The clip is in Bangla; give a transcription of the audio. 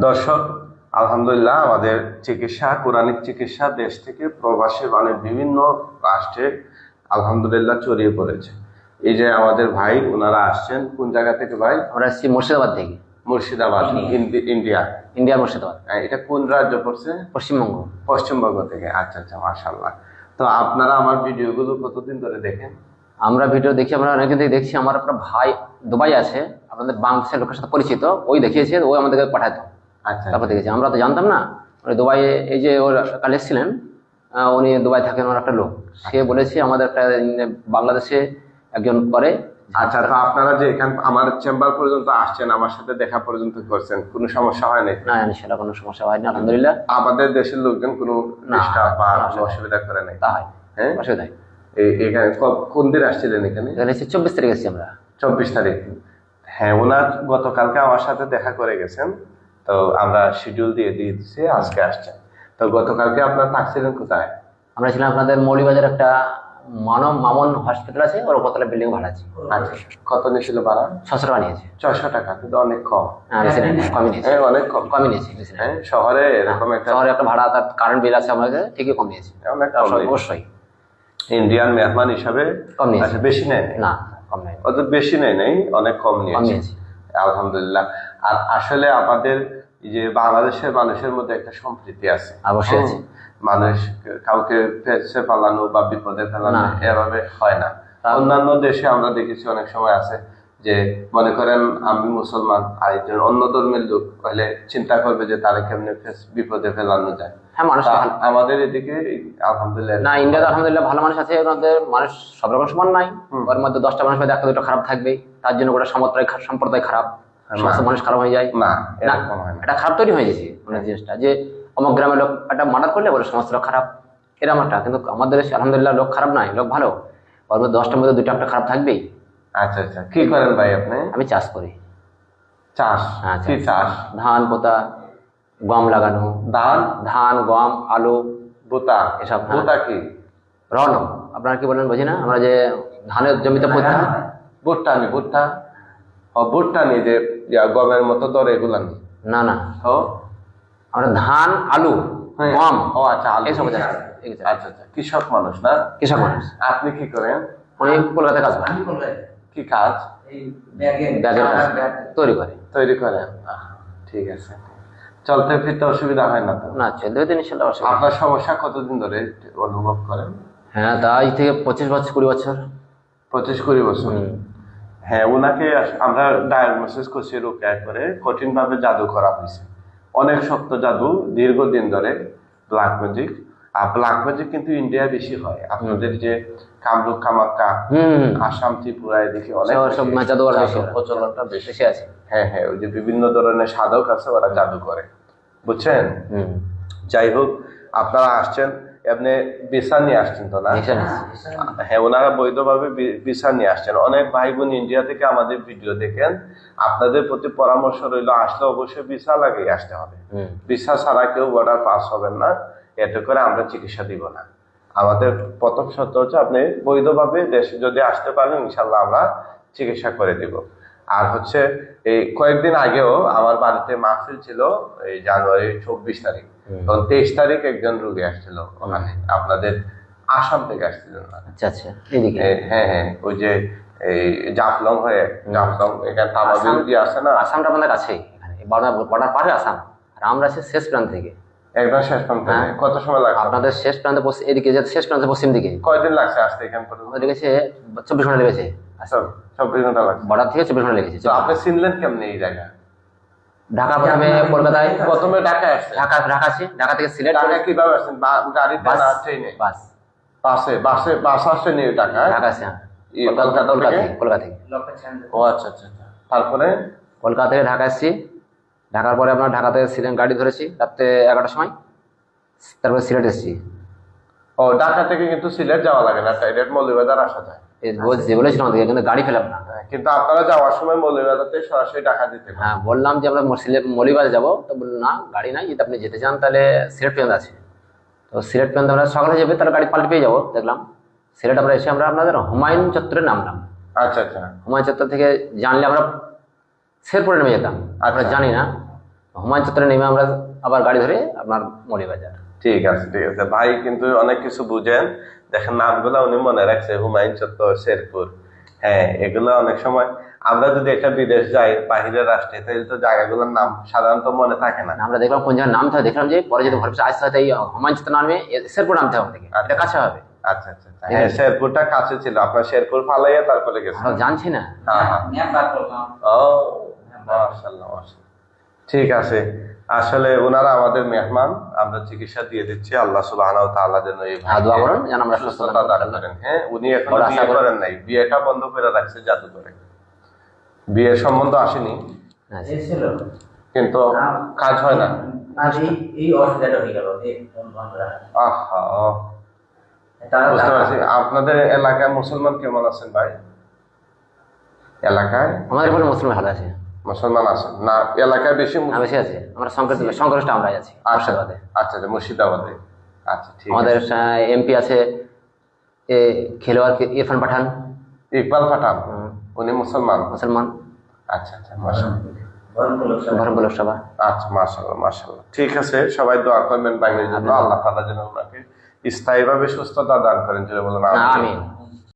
দর্শক, আলহামদুলিল্লাহ আমাদের চিকিৎসা কোরআনিক চিকিৎসা দেশ থেকে প্রবাসী মানে বিভিন্ন রাষ্ট্রে আলহামদুলিল্লাহ ছড়িয়ে পড়েছে। এই যে আমাদের ভাই ওনারা আসছেন কোন জায়গা থেকে ভাই? আমরা আসছি মুর্শিদাবাদ থেকে। মুর্শিদাবাদ, ইন্ডিয়া। ইন্ডিয়ার মুর্শিদাবাদ। এটা কোন রাজ্য পড়ছে? পশ্চিমবঙ্গ। পশ্চিমবঙ্গ থেকে। আচ্ছা আচ্ছা, মাশাআল্লাহ। তো আপনারা আমার ভিডিওগুলো কতদিন ধরে দেখেন? আমরা ভিডিও দেখি, আমরা অনেকদিন থেকে দেখছি। আমার একটা ভাই দুবাই আছে, আপনাদের বাংলাদেশের লোকের সাথে পরিচিত, ওই দেখিয়েছে, ওই আমাদেরকে পাঠাতো। আচ্ছা, তারপর দেখেছি, আমরা তো জানতাম না। ওই দুবাইয়ে এই যে ওর কাল এসেছিলেন, উনি দুবাই থাকেন, ওর একটা লোক, সে বলেছে আমাদের একটা বাংলাদেশে একজন করে। আচ্ছা, তো আপনারা যে এখান আমার চেম্বার পর্যন্ত আসছেন, আমার সাথে দেখা পর্যন্ত করছেন, কোনো সমস্যা হয় নাই? না, সেটা কোনো সমস্যা হয়নি আলহামদুলিল্লাহ। আমাদের দেশের লোকজন কোনো ডিস্টার্ব বা না, অসুবিধা করে নাই? তা হয়, হ্যাঁ, অসুবিধা নেই। এখানে কোন দিন আসছিলেন এখানে? এখানে 24 তারিখ এসেছি আমরা। 24 তারিখ। হ্যাঁ, ওনার গতকালকে আমার সাথে দেখা করে গেছেন, তো আমরা শিডিউল দিয়ে দিয়েছি, আজকে আসছেন। তো গতকালকে আপনারা থাকছিলেন কোথায়? আমরা ছিলাম আপনাদের মৌলিবাজার একটা মামন হসপিটাল আছে, ওর উপরতলা বিল্ডিং ভাড়া আছে। আচ্ছা, কত নিয়েছিল ভাড়া? 600 টাকা নিয়েছে। 600 টাকা, কিন্তু অনেক কম। কমই নিয়েছে। হ্যাঁ, অনেক কম। কমই নিয়েছে। হ্যাঁ, শহরে এরকম একটা শহরে একটা ভাড়া, তার কারেন্ট বিল আছে আমাদের, ঠিকই কম নিয়েছে। অনেক কম নিয়েছে। অবশ্যই ইন্ডিয়ান মেহমান হিসাবে কম নিয়েছে। আচ্ছা, বেশি নেয় নাই? না, কম নেই। অত বেশি নেয় নাই, অনেক কম কম নিয়েছে। নিয়েছে। আলহামদুলিল্লাহ। আর আসলে আমাদের এই যে বাংলাদেশের মানুষের মধ্যে একটা সম্প্রীতি আছে। অবশ্যই আছে। মানুষ কাউকে ফেসে পালানো বা বিপদে ফেলানো না। এভাবে হয় না। অন্যান্য দেশে আমরা দেখেছি অনেক সময় আছে যে মনে করেন আমি মুসলমান আর একজন অন্য ধর্মের লোক হলে চিন্তা করবে যে তারা কেমনে বিপদে ফেলানো যায়। হ্যাঁ, মানুষ আমাদের এদিকে আলহামদুলিল্লাহ না, ইন্ডিয়াতে আলহামদুলিল্লাহ ভালো মানুষ আছে। ওনাদের মানুষ সব রকম সমান নাই। ওর মধ্যে 10টা মানুষ মধ্যে একটা দুটো খারাপ থাকবেই, তার জন্য গোটা সম্প্রদায় খারাপ, সমস্ত মানুষ খারাপ হয়ে যায়। না, না, এরকম হয় না। এটা খারাপ তৈরি হয়ে গেছে মানে জিনিসটা, যে অমুক গ্রামের লোক একটা মার্ডার করলে বলে সমস্ত লোক খারাপ, এরকম একটা। কিন্তু আমাদের দেশে আলহামদুলিল্লাহ লোক খারাপ নাই, লোক ভালো। ওর মধ্যে 10টার মধ্যে দুটো একটা খারাপ থাকবেই। আচ্ছা আচ্ছা, কি করেন ভাই আপনি? আমি চাষ করি। চাষ? হ্যাঁ, কি চাষ? ধান পোতা, গম লাগানো। ধান, গম, আলু, বোতা? এসব। বোতা কি? রন, আপনারা কি বলেন বুঝি না। আমরা যে ধানের জমিতে পোতা। ভুট্টা নি? ভুট্টা? ও, ভুট্টা নি, যে গমের মতো ধরে এগুলা নি? না না, ও, আমরা ধান, আলু, গম। ও আচ্ছা, আলু। এইসব চাষ। আচ্ছা আচ্ছা, কৃষক মানুষ না? কৃষক মানুষ। আপনি কি করেন? উনি কলকাতায় কাজ করে। কি কাজ? ব্যাগের কাজ তৈরি করে। তৈরি করেন? ঠিক আছে। চলতে ফিরতে অসুবিধা হয় না তো? না, চলতে ফিরতে ইনশাল্লাহ অসুবিধা। আপনার সমস্যা কতদিন ধরে অনুভব করেন? হ্যাঁ, তা আজ থেকে 25 বছর 20 বছর। 25-20 বছর। হ্যাঁ, ওনাকে আমরা ডায়াগনোসিস করছি রোকেয়া করে, কঠিন ভাবে জাদু করা হয়েছে, অনেক শক্ত জাদু, দীর্ঘদিন ধরে ব্ল্যাক ম্যাজিক। আর ব্ল্যাক ম্যাজিক কিন্তু ইন্ডিয়া বেশি হয়। আপনাদের যে কামরূপ কামাখ্যা, আসাম, ত্রিপুরা, এদিকে অনেক সব জাদু করা বেশি, প্রচলনটা বেশি বেশি আছে। হ্যাঁ হ্যাঁ, ওই যে বিভিন্ন ধরনের সাধক আছে, ওরা জাদু করে, বুঝছেন? যাই হোক, আপনারা আসছেন, এমনি ভিসা নিয়ে আসছেন তো না? হ্যাঁ, ওনারা বৈধভাবে ভিসা নিয়ে আসছেন। অনেক ভাই বোন ইন্ডিয়া থেকে আমাদের ভিডিও দেখেন, আপনাদের প্রতি পরামর্শ রইল, আসলে অবশ্যই ভিসা লাগিয়ে আসতে হবে। ভিসা ছাড়া কেউ বর্ডার পাস হবেন না, এতে করে আমরা চিকিৎসা দিব না। আমাদের প্রথম শর্ত হচ্ছে আপনি বৈধভাবে দেশে যদি আসতে পারেন, ইনশাল্লাহ আমরা চিকিৎসা করে দিব। আর হচ্ছে এই কয়েকদিন আগেও আমার বাড়িতে মাহফিল ছিল, এই জানুয়ারি 24 তারিখ, তখন 23 তারিখ একজন রোগী আসছিল ওখানে, আপনাদের আসাম থেকে আসছিলেন। আচ্ছা আচ্ছা, এদিকে। হ্যাঁ হ্যাঁ, ওই যে এই জাফলং হয়ে, জাফলং এখানে তামাবিল দিয়ে আসে না? আসামটা আমাদের কাছেই, এখানে বর্ডার পারে আসাম, আর আমরা আছি শেষ প্রান্ত থেকে। একদম শেষ প্রান্তে? কত সময় লাগছে? আপনাদের শেষ প্রান্তে এদিকে, শেষ প্রান্তে পশ্চিম দিকে। কয়দিন লাগছে আসতে এখান পর্যন্ত? লেগেছে 24 ঘন্টা লেগেছে। 24 ঘন্টা লাগছে? বর্ডার থেকে 24 ঘন্টা লেগেছে। তো আপনি চিনলেন কেমনি এই জায়গা? ঢাকা, প্রথমে কলকাতায়, প্রথমে ঢাকায় আসছে? ঢাকা আছে, ঢাকা থেকে সিলেট। ঢাকা কিভাবে আসছেন? গাড়িতে না ট্রেনে? বাস আসছে নিয়ে ঢাকায়? ঢাকা আছে, কলকাতা থেকে? কলকাতা থেকে। ও আচ্ছা আচ্ছা, তারপরে? কলকাতা থেকে ঢাকা এসেছি। ঢাকার পরে আপনার ঢাকাতে সিলেট গাড়ি ধরেছি রাত্রে 11টার সময়, তারপরে সিলেট এসেছি। ও, ঢাকা থেকে কিন্তু সিলেট যাওয়া লাগে না, ডাইরেক্ট মৌলভীবাজার আসা যায়? যে বলেছিলাম আমাদেরকে, কিন্তু গাড়ি পেলাম না। কিন্তু আপনারা যাওয়ার সময় মৌলভীবাজার সরাসরি ঢাকা দিতে? হ্যাঁ, বললাম যে আমরা সিলেট মৌলভীবাজার যাবো, তো বললাম না, গাড়ি নাই, যদি আপনি যেতে চান তাহলে সিলেট পর্যন্ত আছে। তো সিলেট পর্যন্ত আমরা সকালে যাবে, তাহলে গাড়ি পাল্টে পেয়ে যাবো। দেখলাম সিলেট আমরা এসে আমরা আপনাদের হুমায়ুন চত্বরে নামলাম। আচ্ছা আচ্ছা। হুমায়ুন চত্বর থেকে জানলে আমরা শেরপুরে নেমে যেতাম, আমরা জানি না। হুমায়ুন চত্বরে নেমে আমরা আবার গাড়ি ধরে আপনার মৌলিবাজার। ঠিক আছে, ঠিক আছে। ভাই কিন্তু অনেক কিছু বুঝেন, দেখেন নামগুলো উনি মনে রাখছে, হুমায়ুন চত্বর, শেরপুর। হ্যাঁ, এগুলো অনেক সময় আমরা যদি একটা বিদেশ যাই, বাহিরের রাষ্ট্রে, তাহলে তো জায়গাগুলোর নাম সাধারণত মনে থাকে না। আমরা দেখলাম কোন জায়গায় নামতে হবে, দেখলাম যে পরে যদি ঘর আসতে হয় এই হুমায়ুন চত্বর নামে শেরপুর নামতে হবে থেকে, এটা কাছে হবে। আচ্ছা আচ্ছা আচ্ছা, হ্যাঁ শেরপুরটা কাছে ছিল, আপনার শেরপুর ফালাইয়া তারপরে গেছে। আমরা জানছি না। হ্যাঁ হ্যাঁ, ও মাশাআল্লাহ মাশাআল্লাহ। ঠিক আছে, আসলে ওনারা আমাদের মেহমান, আমরা চিকিৎসা দিয়ে দিচ্ছি। আল্লাহ সুবহানাহু ওয়া তাআলা যেন এই দোয়া করুন যেন আমরা সুস্থতা দান করেন। হ্যাঁ, উনি এখনো বিয়ে করেন নাই, বিয়েটা বন্ধ করে রাখছে জাদু করে, বিয়ের সম্বন্ধ আসেনি, কিন্তু কাজ হয় না। আহা, বুঝতে পারছি। আপনাদের এলাকায় মুসলমান কেমন আছেন ভাই? এলাকায় আমাদের এখানে মুসলিম ভালো আছে, মুসলমান আছেন না? এলাকায় বেশি বেশি আছে। আমরা সংখ্যাগরিষ্ঠ আমরাই আছি। আচ্ছা আচ্ছা, মুর্শিদাবাদে। আচ্ছা, ঠিক আছে। আমাদের এমপি আছে খেলোয়াড় ইরফান পাঠান। ইকবাল পাঠান, উনি মুসলমান? মুসলমান। আচ্ছা আচ্ছা, মাশাআল্লাহ। বহরমপুর লোকসভা। আচ্ছা, মাশাআল্লাহ মাশাআল্লাহ। ঠিক আছে, সবাই দোয়া করবেন বাইরের জন্য, আল্লাহ তাআলা যেন ওনাকে স্থায়ীভাবে সুস্থতা দান করেন। বলুন আমিন।